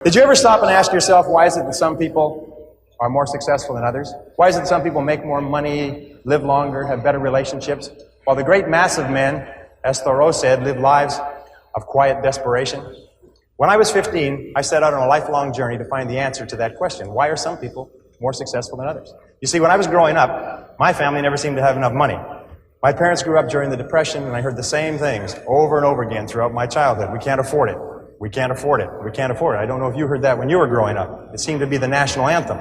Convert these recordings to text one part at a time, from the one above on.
Did you ever stop and ask yourself, why is it that some people are more successful than others? Why is it that some people make more money, live longer, have better relationships, while the great mass of men, as Thoreau said, live lives of quiet desperation? When I was 15, I set out on a lifelong journey to find the answer to that question. Why are some people more successful than others? You see, when I was growing up, my family never seemed to have enough money. My parents grew up during the Depression, and I heard the same things over and over again throughout my childhood. We can't afford it. We can't afford it. We can't afford it. I don't know if you heard that when you were growing up. It seemed to be the national anthem.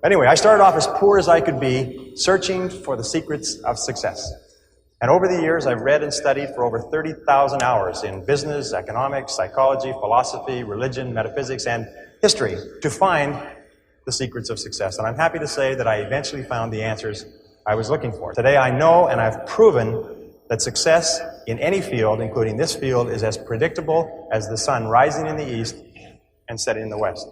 Anyway, I started off as poor as I could be, searching for the secrets of success. And over the years, I've read and studied for over 30,000 hours in business, economics, psychology, philosophy, religion, metaphysics, and history to find the secrets of success. And I'm happy to say that I eventually found the answers I was looking for. Today, I know and I've proven that success in any field, including this field, is as predictable as the sun rising in the east and setting in the west.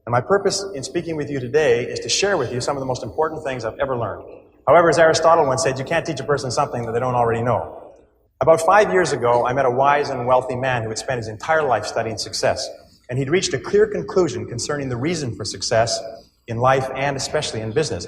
And my purpose in speaking with you today is to share with you some of the most important things I've ever learned. However, as Aristotle once said, you can't teach a person something that they don't already know. About 5 years ago, I met a wise and wealthy man who had spent his entire life studying success. And he'd reached a clear conclusion concerning the reason for success in life and especially in business.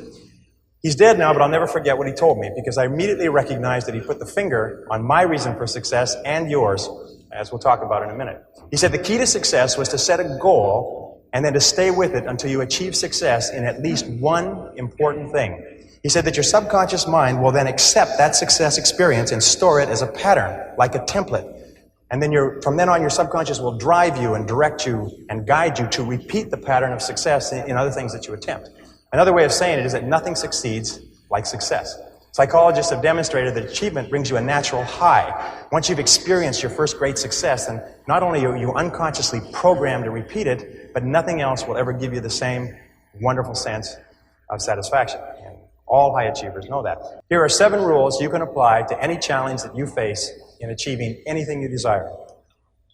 He's dead now, but I'll never forget what he told me, because I immediately recognized that he put the finger on my reason for success and yours, as we'll talk about in a minute. He said the key to success was to set a goal and then to stay with it until you achieve success in at least one important thing. He said that your subconscious mind will then accept that success experience and store it as a pattern, like a template. And then from then on, your subconscious will drive you and direct you and guide you to repeat the pattern of success in other things that you attempt. Another way of saying it is that nothing succeeds like success. Psychologists have demonstrated that achievement brings you a natural high. Once you've experienced your first great success, then not only are you unconsciously programmed to repeat it, but nothing else will ever give you the same wonderful sense of satisfaction. And all high achievers know that. Here are 7 rules you can apply to any challenge that you face in achieving anything you desire.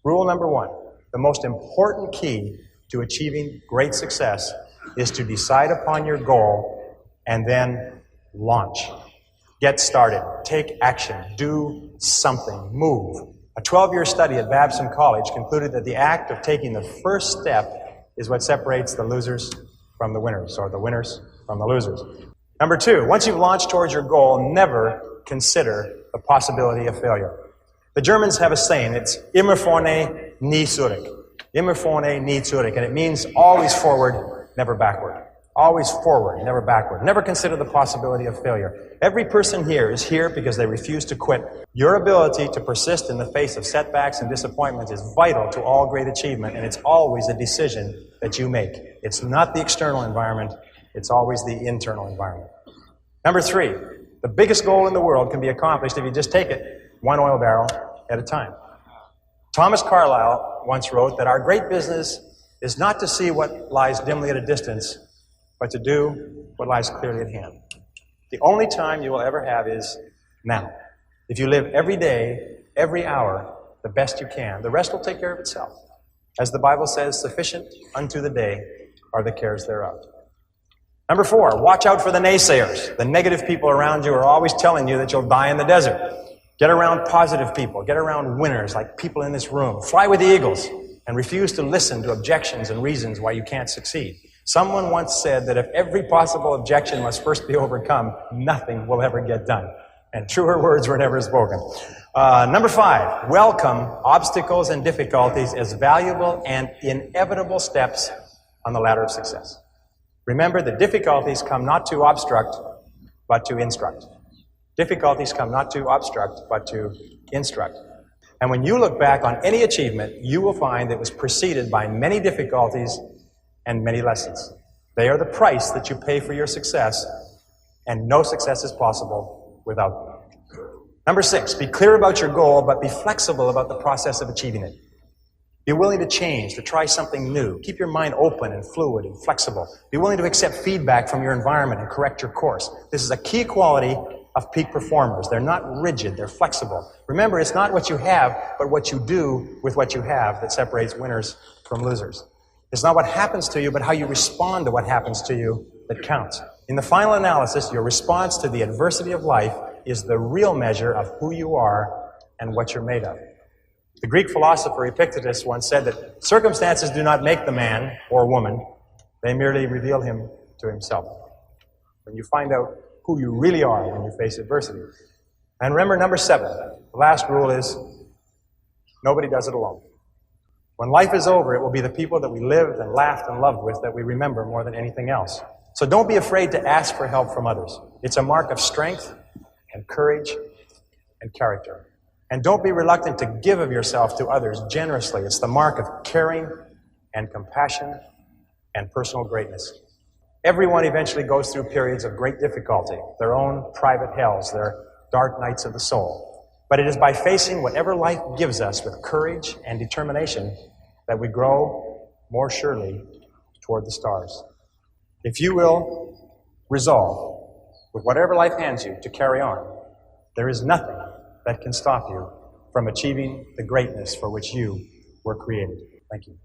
Rule number 1, the most important key to achieving great success is to decide upon your goal and then launch. Get started. Take action. Do something. Move. A 12-year study at Babson College concluded that the act of taking the first step is what separates the losers from the winners, or the winners from the losers. Number 2, once you've launched towards your goal, never consider the possibility of failure. The Germans have a saying, it's immer vorne, nie zurück. Immer vorne, nie zurück. And it means always forward, never backward. Always forward, never backward. Never consider the possibility of failure. Every person here is here because they refuse to quit. Your ability to persist in the face of setbacks and disappointments is vital to all great achievement, and it's always a decision that you make. It's not the external environment, it's always the internal environment. Number 3, the biggest goal in the world can be accomplished if you just take it one oil barrel at a time. Thomas Carlyle once wrote that our great business is not to see what lies dimly at a distance, but to do what lies clearly at hand. The only time you will ever have is now. If you live every day, every hour, the best you can, the rest will take care of itself. As the Bible says, sufficient unto the day are the cares thereof. Number 4, watch out for the naysayers. The negative people around you are always telling you that you'll die in the desert. Get around positive people. Get around winners like people in this room. Fly with the eagles and refuse to listen to objections and reasons why you can't succeed. Someone once said that if every possible objection must first be overcome, nothing will ever get done. And truer words were never spoken. Number 5, welcome obstacles and difficulties as valuable and inevitable steps on the ladder of success. Remember that difficulties come not to obstruct, but to instruct. Difficulties come not to obstruct, but to instruct. And when you look back on any achievement, you will find that it was preceded by many difficulties and many lessons. They are the price that you pay for your success, and no success is possible without them. Number 6, be clear about your goal, but be flexible about the process of achieving it. Be willing to change, to try something new. Keep your mind open and fluid and flexible. Be willing to accept feedback from your environment and correct your course. This is a key quality of peak performers. They're not rigid, they're flexible. Remember, it's not what you have, but what you do with what you have that separates winners from losers. It's not what happens to you, but how you respond to what happens to you that counts. In the final analysis, your response to the adversity of life is the real measure of who you are and what you're made of. The Greek philosopher Epictetus once said that circumstances do not make the man or woman, they merely reveal him to himself. When you find out who you really are when you face adversity. And remember, number 7, the last rule is, nobody does it alone. When life is over, it will be the people that we lived and laughed and loved with that we remember more than anything else. So don't be afraid to ask for help from others. It's a mark of strength and courage and character. And don't be reluctant to give of yourself to others generously. It's the mark of caring and compassion and personal greatness. Everyone eventually goes through periods of great difficulty, their own private hells, their dark nights of the soul. But it is by facing whatever life gives us with courage and determination that we grow more surely toward the stars. If you will resolve, with whatever life hands you, to carry on, there is nothing that can stop you from achieving the greatness for which you were created. Thank you.